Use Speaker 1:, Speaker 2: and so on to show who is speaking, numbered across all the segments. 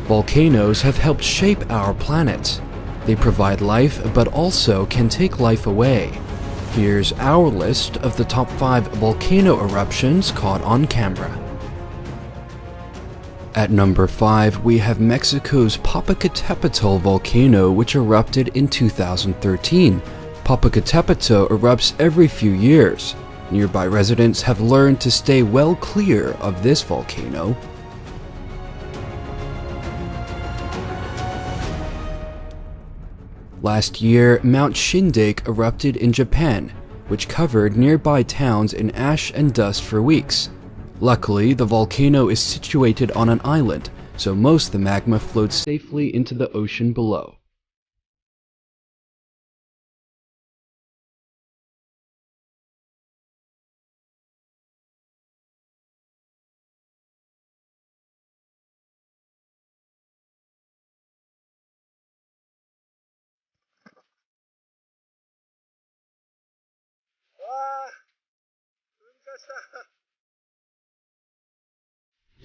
Speaker 1: Volcanoes have helped shape our planet. They provide life but also can take life away. Here's our list of the top 5 volcano eruptions caught on camera. At number 5, we have Mexico's Popocatépetl volcano, which erupted in 2013. Popocatépetl erupts every few years. Nearby residents have learned to stay well clear of this volcano. Last year, Mount Shindig erupted in Japan, which covered nearby towns in ash and dust for weeks. Luckily, the volcano is situated on an island, so most of the magma floats safely into the ocean below.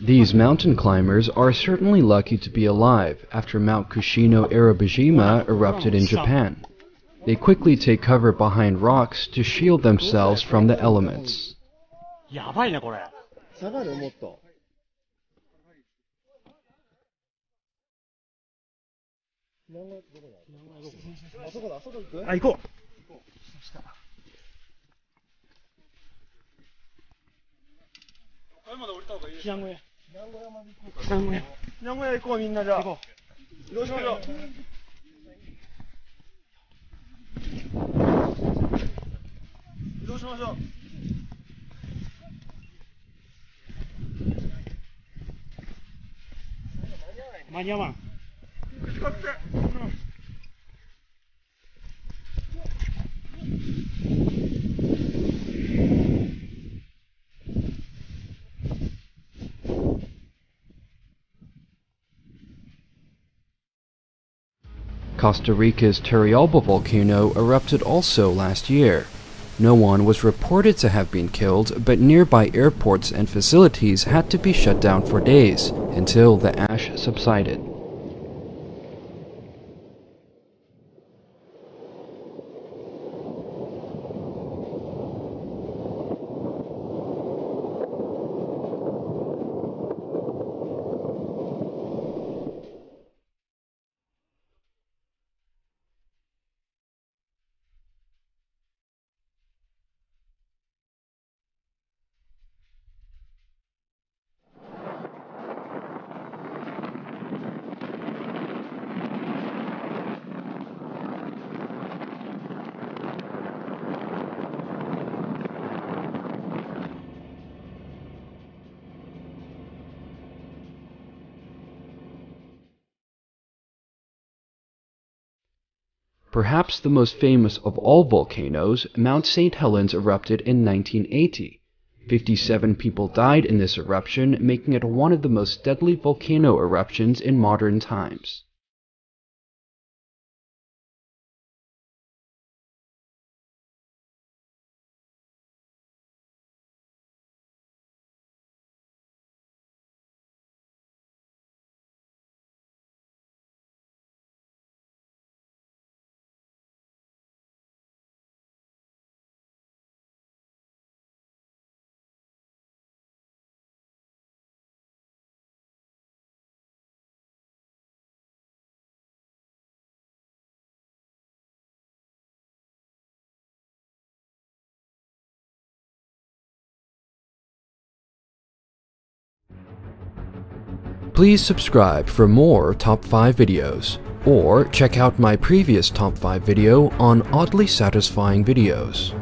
Speaker 1: These mountain climbers are certainly lucky to be alive after Mount Kushino-Arabajima erupted in Japan. They quickly take cover behind rocks to shield themselves from the elements. Costa Rica's Turrialba volcano erupted also last year. No one was reported to have been killed, but nearby airports and facilities had to be shut down for days until the ash subsided. Perhaps the most famous of all volcanoes, Mount St. Helens erupted in 1980. 57 people died in this eruption, making it one of the most deadly volcano eruptions in modern times. Please subscribe for more Top 5 videos, or check out my previous Top 5 video on oddly satisfying videos.